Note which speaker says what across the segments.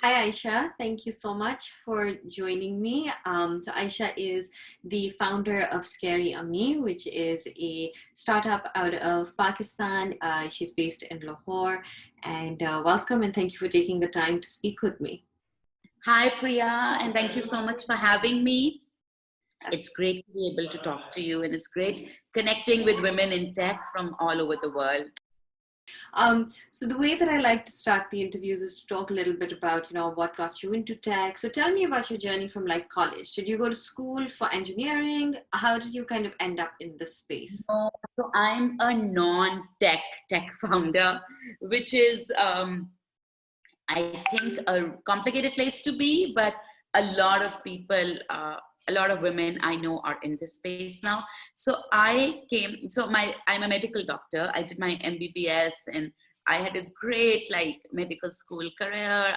Speaker 1: Hi, Ayesha. Thank you so much for joining me. Ayesha is the founder of Scary Ammi, which is a startup out of Pakistan. She's based in Lahore. And welcome and thank you for taking the time to speak with me.
Speaker 2: Hi, Priya, and thank you so much for having me. It's great to be able to talk to you, and it's great connecting with women in tech from all over the world.
Speaker 1: So the way that I like to start the interviews is to talk a little bit about, what got you into tech. So tell me about your journey from like college. Did you go to school for engineering? How did you kind of end up in this space?
Speaker 2: So I'm a non-tech founder, which is, I think, a complicated place to be, but a lot of people, a lot of women I know are in this space now. So I'm a medical doctor. I did my MBBS and I had a great medical school career.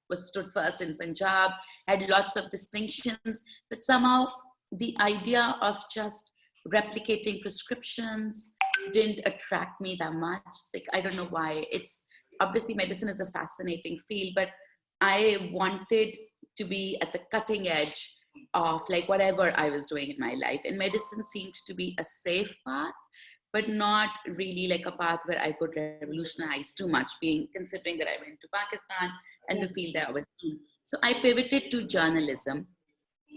Speaker 2: Was stood first in Punjab, had lots of distinctions, but somehow the idea of just replicating prescriptions didn't attract me that much. Like, I don't know why. It's obviously medicine is a fascinating field, but I wanted to be at the cutting edge of like whatever I was doing in my life. And medicine seemed to be a safe path, but not really like a path where I could revolutionize too much, being considering that I went to Pakistan and the field that I was in. So I pivoted to journalism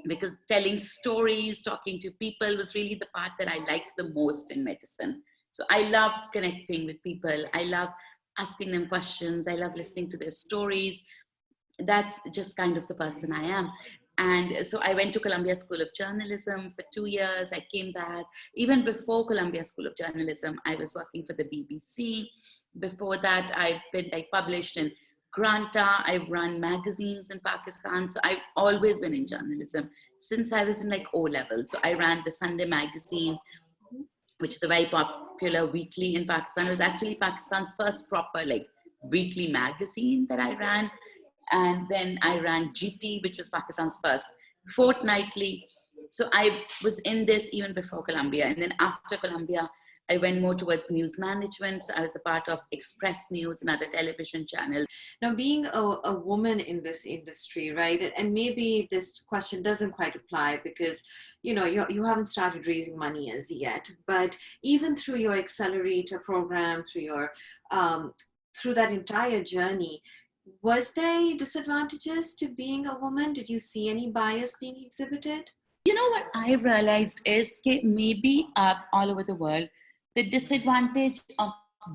Speaker 2: because telling stories, talking to people was really the part that I liked the most in medicine. So I loved connecting with people. I love asking them questions. I love listening to their stories. That's just kind of the person I am. And so I went to Columbia School of Journalism for 2 years. I came back. Even before Columbia School of Journalism, I was working for the BBC. Before that, I've been published in Granta. I've run magazines in Pakistan. So I've always been in journalism since I was in O level. So I ran the Sunday magazine, which is a very popular weekly in Pakistan. It was actually Pakistan's first proper weekly magazine that I ran. And then I ran GT, which was Pakistan's first fortnightly. So I was in this even before Columbia. And then after Columbia, I went more towards news management. So I was a part of Express News and other television channels.
Speaker 1: Now, being a woman in this industry, right? And maybe this question doesn't quite apply because, you haven't started raising money as yet. But even through your accelerator program, through that entire journey, was there disadvantages to being a woman? Did you see any bias being exhibited?
Speaker 2: You know what I've realized is that maybe all over the world, the disadvantage of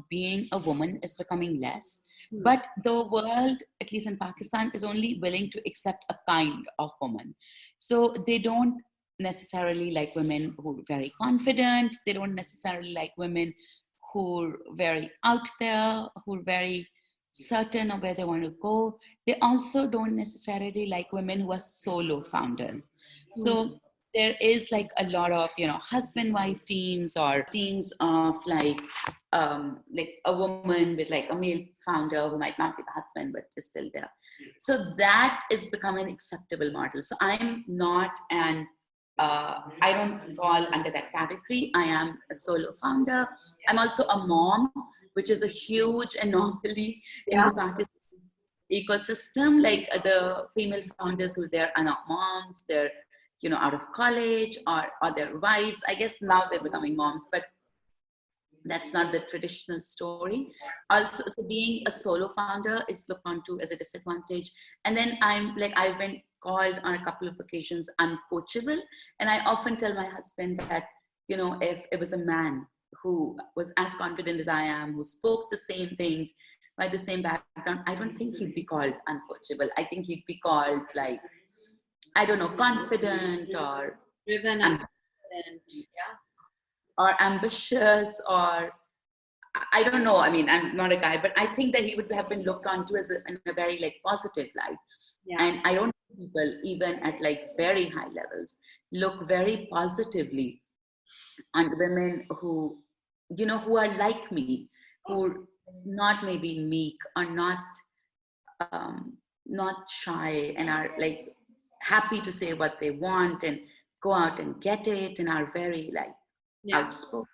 Speaker 2: being a woman is becoming less. But the world, at least in Pakistan, is only willing to accept a kind of woman. So they don't necessarily like women who are very confident. They don't necessarily like women who are very out there, who are very certain of where they want to go. They also don't necessarily like women who are solo founders. So there is a lot of husband-wife teams or teams of a woman with a male founder who might not be the husband but is still there. So that is becoming an acceptable model. So I'm not I don't fall under that category. I am a solo founder. I'm also a mom, which is a huge anomaly in the Pakistan ecosystem. The female founders who are there are not moms. They're out of college or their wives. I guess now they're becoming moms, but that's not the traditional story. Also, so being a solo founder is looked onto as a disadvantage. And then I've been called on a couple of occasions uncoachable. And I often tell my husband that, if it was a man who was as confident as I am, who spoke the same things, by the same background, I don't think he'd be called uncoachable. I think he'd be called I don't know, confident or
Speaker 1: driven and
Speaker 2: or ambitious, or I don't know. I mean, I'm not a guy, but I think that he would have been looked onto as in a very positive light. And I don't think people, even at very high levels, look very positively on women who, who are like me, who are not maybe meek or not shy and are happy to say what they want and go out and get it and are very outspoken.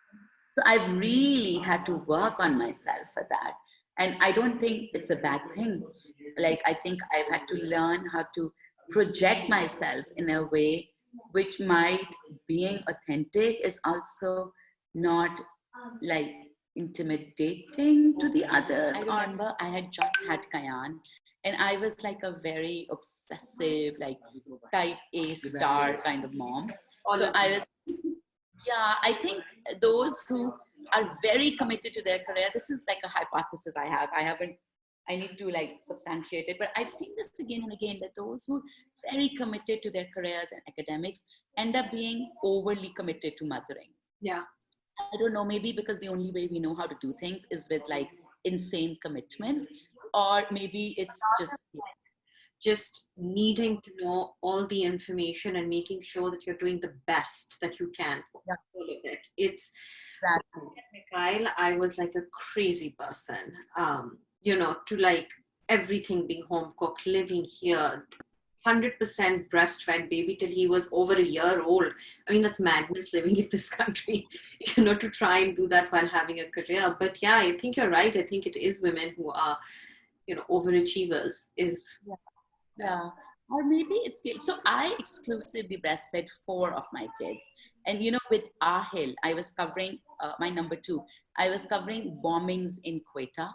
Speaker 2: So I've really had to work on myself for that. And I don't think it's a bad thing. like, I think I've had to learn how to project myself in a way which might, being authentic is also not like intimidating to the others. I remember I had just had Kayan, and I was like a very obsessive, like type A star kind of mom.
Speaker 1: All
Speaker 2: So
Speaker 1: of
Speaker 2: I was, yeah, I think those who are very committed to their career, this is like a hypothesis I have. I need to like substantiate it, but I've seen this again and again, that those who are very committed to their careers and academics end up being overly committed to mothering.
Speaker 1: yeah.
Speaker 2: I don't know, maybe because the only way we know how to do things is with like insane commitment, or maybe it's
Speaker 1: Just needing to know all the information and making sure that you're doing the best that you can for
Speaker 2: yeah,
Speaker 1: all of it. It's
Speaker 2: exactly.
Speaker 1: Mikhail, I was like a crazy person. You know, to like everything being home cooked, living here, 100% breastfed baby till he was over a year old. I mean, that's madness living in this country, you know, to try and do that while having a career. But yeah, I think you're right. I think it is women who are, you know, overachievers is.
Speaker 2: Yeah. Yeah. Or maybe it's guilt. So I exclusively breastfed 4 of my kids. And you know, with Ahil, I was covering my number 2. I was covering bombings in Quetta.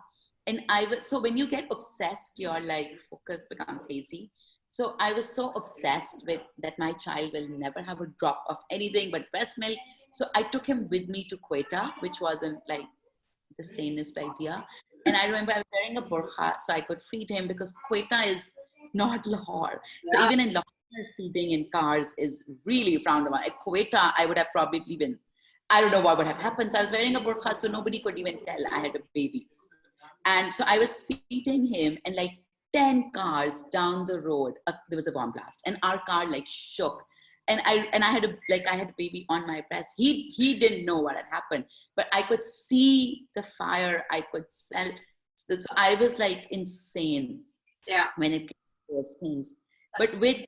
Speaker 2: And I was, so when you get obsessed, your like focus becomes hazy. So I was so obsessed with that my child will never have a drop of anything but breast milk. So I took him with me to Quetta, which wasn't like the sanest idea. And I remember I was wearing a burqa so I could feed him, because Quetta is not Lahore. So
Speaker 1: Yeah.
Speaker 2: even in Lahore, feeding in cars is really frowned upon. At Quetta, I would have probably been, I don't know what would have happened. So I was wearing a burqa so nobody could even tell I had a baby. And so I was feeding him, and like 10 cars down the road, there was a bomb blast, and our car like shook. And I had I had a baby on my breast. He didn't know what had happened, but I could see the fire. I could smell. So I was like insane
Speaker 1: Yeah.
Speaker 2: when it came to those things.
Speaker 1: That's
Speaker 2: But with,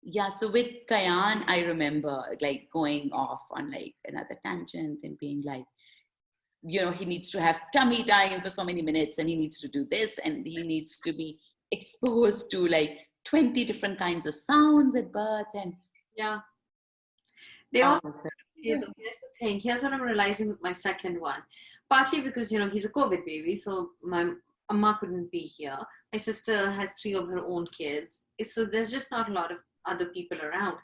Speaker 2: yeah, so with Kayan, I remember like going off on like another tangent and being like, you know, he needs to have tummy time for so many minutes, and he needs to do this, and he needs to be exposed to like 20 different kinds of sounds at birth, and
Speaker 1: yeah. They
Speaker 2: all
Speaker 1: all
Speaker 2: of it.
Speaker 1: here's the thing. Here's what I'm realizing with my second one. Partly because, you know, he's a COVID baby, so my Amma couldn't be here. My sister has 3 of her own kids. So there's just not a lot of other people around.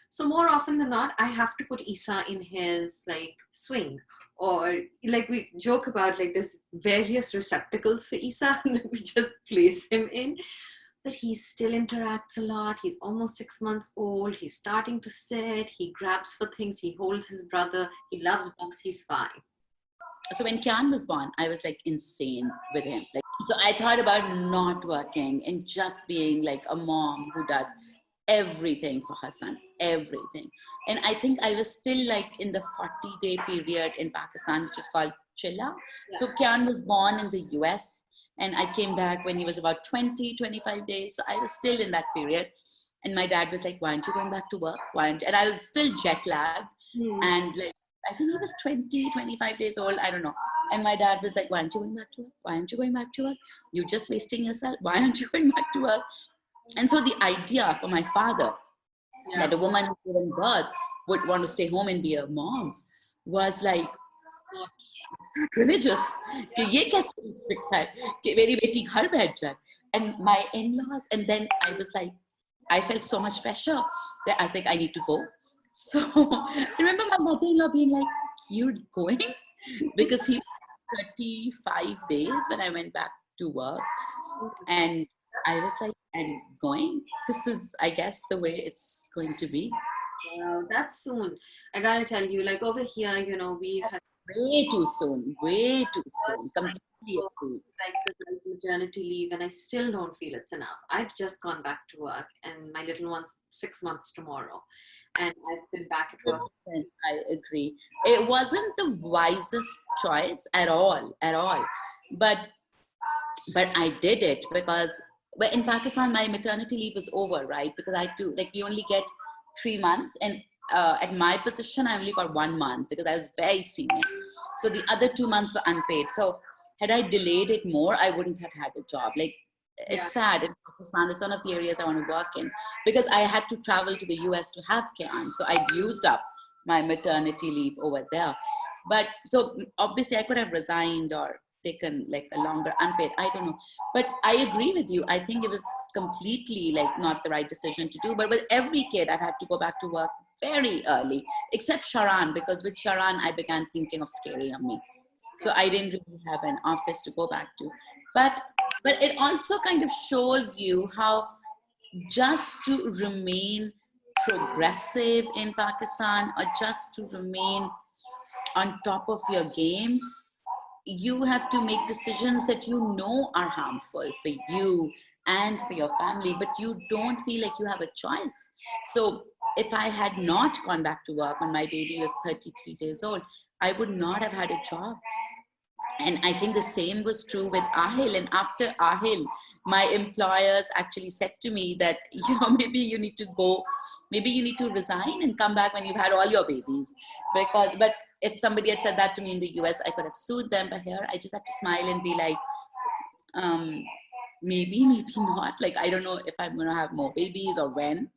Speaker 1: So more often than not, I have to put Isa in his like swing. Or like we joke about like there's various receptacles for Isa that we just place him in. But he still interacts a lot. He's almost 6 months old. He's starting to sit. He grabs for things. He holds his brother. He loves books. He's fine.
Speaker 2: So when Kian was born, I was like insane with him. Like, so I thought about not working and just being like a mom who does everything for her son, everything. And I think I was still like in the 40-day period in Pakistan, which is called Chilla.
Speaker 1: Yeah.
Speaker 2: So Kian was born in the US, and I came back when he was about 20, 25 days. So I was still in that period. And my dad was like, why aren't you going back to work? Why aren't you? And I was still jet lagged. And like, I think he was 20, 25 days old. I don't know. And my dad was like, why aren't you going back to work? Why aren't you going back to work? You're just wasting yourself. Why aren't you going back to work? And so the idea for my father that a woman who's given birth would want to stay home and be a mom was like sacrilegious. कि ये कैसे हो सकता है कि मेरी बेटी घर बैठ जाए. And my in-laws, and then I was like, I felt so much pressure that I was like, I need to go. So I remember my mother-in-law being like, you're going? Because he was 35 days when I went back to work. And I was like, I'm going. This is, I guess, the way it's going to be.
Speaker 1: Wow, that's soon. I gotta tell you, like over here, you know, we have
Speaker 2: Way too soon. Way too soon. Completely agree.
Speaker 1: like the maternity leave, and I still don't feel it's enough. I've just gone back to work, and my little one's 6 months tomorrow, and I've been back at work.
Speaker 2: I agree. It wasn't the wisest choice at all, But I did it because in Pakistan, my maternity leave was over, right? Because I had to, like, we only get 3 months, and at my position, I only got 1 month because I was very senior. So the other 2 months were unpaid. So had I delayed it more, I wouldn't have had a job. Like,
Speaker 1: Yeah.
Speaker 2: it's sad in Pakistan. It's one of the areas I want to work in because I had to travel to the US to have Kian. So I'd used up my maternity leave over there. But so obviously I could have resigned or taken like a longer unpaid, I don't know. But I agree with you. I think it was completely like not the right decision to do. But with every kid, I've had to go back to work very early, except Sharan, because with Sharan, I began thinking of scary Ammi. So I didn't really have an office to go back to. But but it also kind of shows you how just to remain progressive in Pakistan or just to remain on top of your game, you have to make decisions that you know are harmful for you and for your family, but you don't feel like you have a choice. So if I had not gone back to work when my baby was 33 days old, I would not have had a job. And I think the same was true with Ahil. And after Ahil, my employers actually said to me that, maybe you need to go, maybe you need to resign and come back when you've had all your babies. But if somebody had said that to me in the US, I could have sued them. But here, I just have to smile and be like, um, maybe not. Like, I don't know if I'm going to have more babies or when.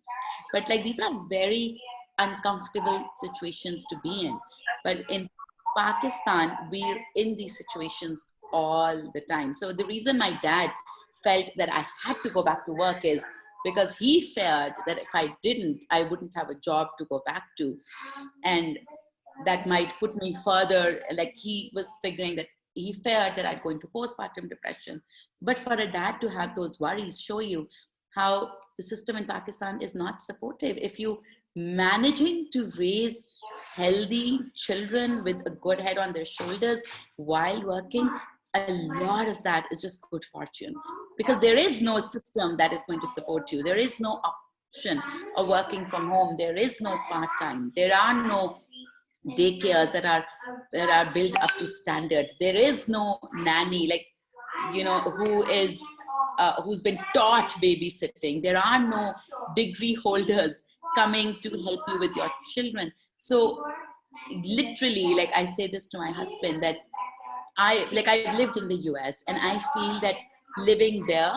Speaker 2: But like, these are very uncomfortable situations to be in. But in Pakistan, we're in these situations all the time. So the reason my dad felt that I had to go back to work is because he feared that if I didn't, I wouldn't have a job to go back to. And that might put me further, like he was figuring that he feared that I'd go into postpartum depression. But for a dad to have those worries show you how the system in Pakistan is not supportive. If you managing to raise healthy children with a good head on their shoulders while working, a lot of that is just good fortune because there is no system that is going to support you. There is no option of working from home. There is no part-time. There are no daycares that are built up to standard. There is no nanny like who's been taught babysitting. There are no degree holders coming to help you with your children. So literally, like I say this to my husband that I've lived in the US and I feel that living there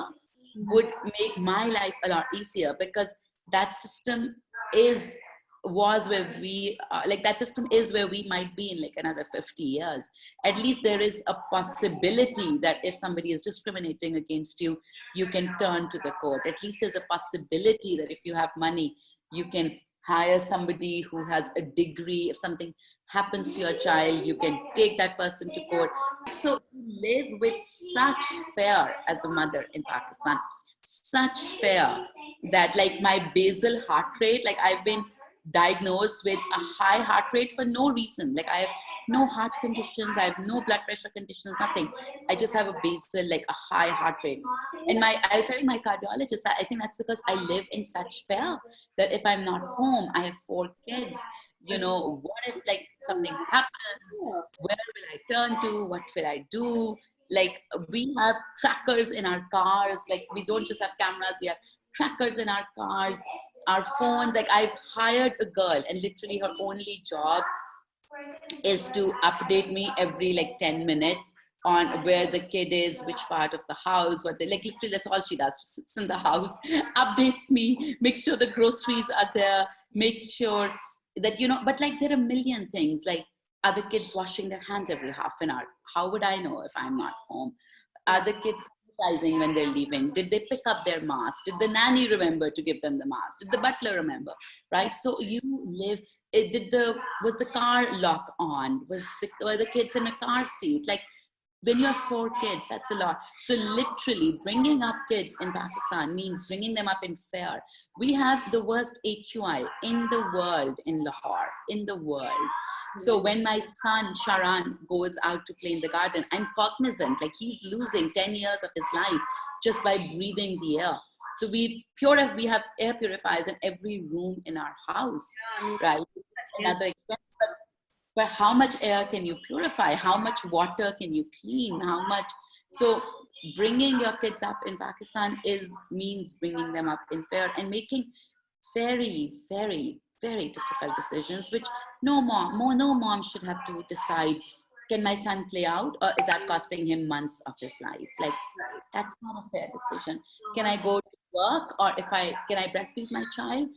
Speaker 2: would make my life a lot easier because that system is was where we like that system is where we might be in like another 50 years. At least there is a possibility that if somebody is discriminating against you, you can turn to the court. At least there's a possibility that if you have money, you can hire somebody who has a degree. If something happens to your child, you can take that person to court. So live with such fear as a mother in Pakistan, such fear that like my basal heart rate, like I've been diagnosed with a high heart rate for no reason. Like I have no heart conditions, I have no blood pressure conditions, nothing. I just have a basal, like a high heart rate. And I was telling my cardiologist that I think that's because I live in such fear that if I'm not home, I have 4 kids. What if like something happens? Where will I turn to? What will I do? Like we have trackers in our cars. Like we don't just have cameras, we have trackers in our cars, our phone. Like I've hired a girl and literally her only job is to update me every like 10 minutes on where the kid is, which part of the house, what they like. Literally, that's all she does. She sits in the house, updates me, makes sure the groceries are there, makes sure that, but like there are a million things. Like, are the kids washing their hands every half an hour? How would I know if I'm not home? Are the kids sanitizing when they're leaving? Did they pick up their mask? Did the nanny remember to give them the mask? Did the butler remember? Right? So you live. Was the car lock on? Were the kids in a car seat? Like when you have 4 kids, that's a lot. So literally bringing up kids in Pakistan means bringing them up in fear. We have the worst AQI in the world in Lahore, in the world. So when my son Sharan goes out to play in the garden, I'm cognizant, like he's losing 10 years of his life just by breathing the air. So we have air purifiers in every room in our house, right? Another expense. But how much air can you purify? How much water can you clean? How much? So bringing your kids up in Pakistan means bringing them up in fear and making very, very, very difficult decisions, which no mom should have to decide. can my son play out, or is that costing him months of his life? Like,
Speaker 1: Right.
Speaker 2: that's not a fair decision. Can
Speaker 1: Uh-huh.
Speaker 2: I go to work, or can I breastfeed my child?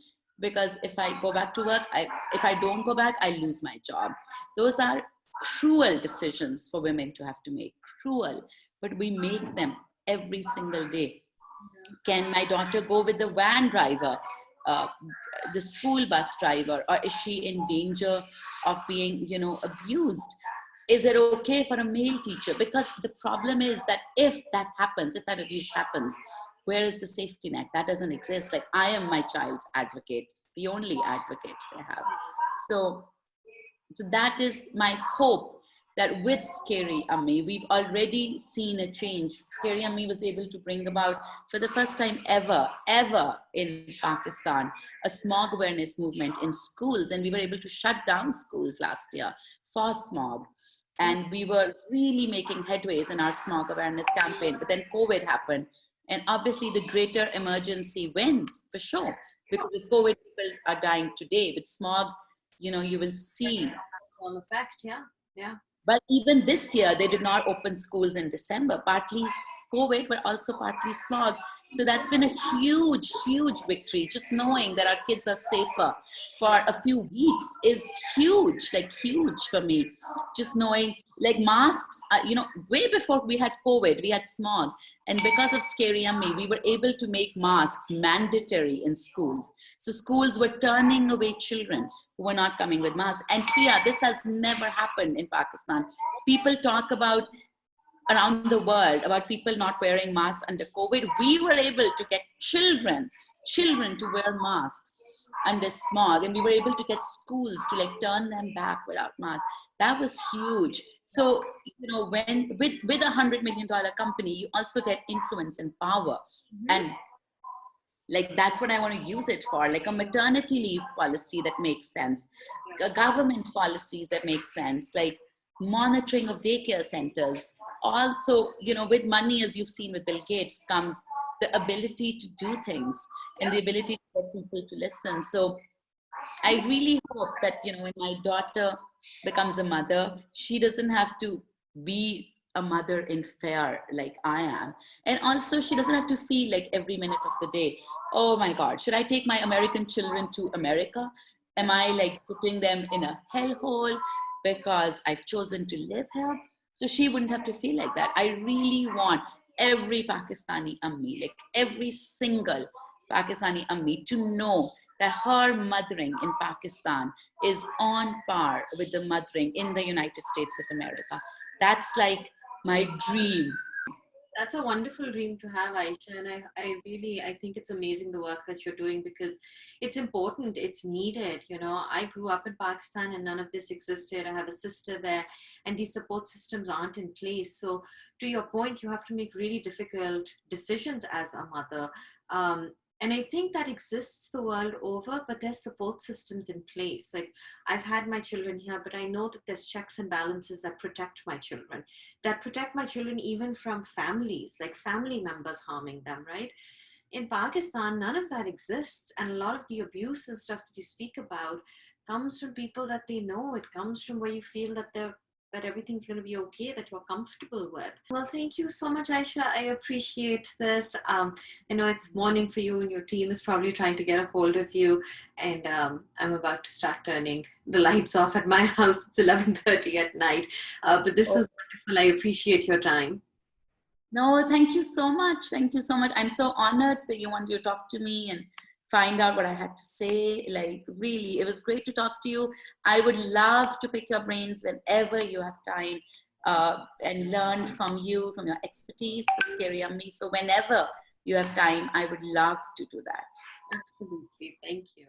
Speaker 2: Because if I go back to work, if I don't go back, I lose my job. Those are cruel decisions for women to have to make. Cruel, but we make them every single day. Can my daughter go with the van driver, uh, the school bus driver, or is she in danger of being, abused? Is it okay for a male teacher? Because the problem is that if that happens, if that abuse happens, where is the safety net? That doesn't exist. Like, I am my child's advocate, the only advocate they have. So that is my hope, that with Scary Ammi, we've already seen a change. Scary Ammi was able to bring about, for the first time ever in Pakistan, a smog awareness movement in schools. And we were able to shut down schools last year for smog. And we were really making headways in our smog awareness campaign. But then COVID happened. And obviously, the greater emergency wins, for sure. Because with COVID, people are dying today. With smog, you will see.
Speaker 1: Effect, yeah, yeah.
Speaker 2: But even this year, they did not open schools in December, partly COVID, but also partly smog. So that's been a huge, huge victory. Just knowing that our kids are safer for a few weeks is huge, like huge for me. Just knowing, like masks, way before we had COVID, we had smog. And because of Scary Ammi, we were able to make masks mandatory in schools. So schools were turning away children who were not coming with masks. And Priya, this has never happened in Pakistan. People talk about around the world about people not wearing masks under COVID. We were able to get children to wear masks under smog, and we were able to get schools to like turn them back without masks. That was huge. So when with $100 million company, you also get influence and power. And like, that's what I want to use it for, like a maternity leave policy that makes sense, government policies that make sense, like monitoring of daycare centers. Also, with money, as you've seen with Bill Gates, comes the ability to do things and the ability to get people to listen. So I really hope that, when my daughter becomes a mother, she doesn't have to be a mother in fear like I am. And also, she doesn't have to feel like every minute of the day, oh my God, should I take my American children to America? Am I like putting them in a hellhole because I've chosen to live here? So she wouldn't have to feel like that. I really want every Pakistani Ammi, like every single Pakistani Ammi, to know that her mothering in Pakistan is on par with the mothering in the United States of America. That's like my dream.
Speaker 1: That's a wonderful dream to have, Aisha. And I think it's amazing the work that you're doing, because it's important, it's needed. I grew up in Pakistan and none of this existed. I have a sister there, and these support systems aren't in place. So, to your point, you have to make really difficult decisions as a mother. And I think that exists the world over, but there's support systems in place. Like, I've had my children here, but I know that there's checks and balances that protect my children, even from families, like family members harming them, right? In Pakistan, none of that exists. And a lot of the abuse and stuff that you speak about comes from people that they know. It comes from where you feel that everything's going to be okay, that you're comfortable with. Well, thank you so much, Aisha. I appreciate this. I know it's morning for you and your team is probably trying to get a hold of you. And I'm about to start turning the lights off at my house. It's 11:30 at night. But this was wonderful. I appreciate your time.
Speaker 2: No, thank you so much. Thank you so much. I'm so honored that you wanted to talk to me and find out what I had to say. Like, really, it was great to talk to you. I would love to pick your brains whenever you have time, and learn from you, from your expertise for Scary Ammi. So whenever you have time, I would love to do that.
Speaker 1: Absolutely. Thank you.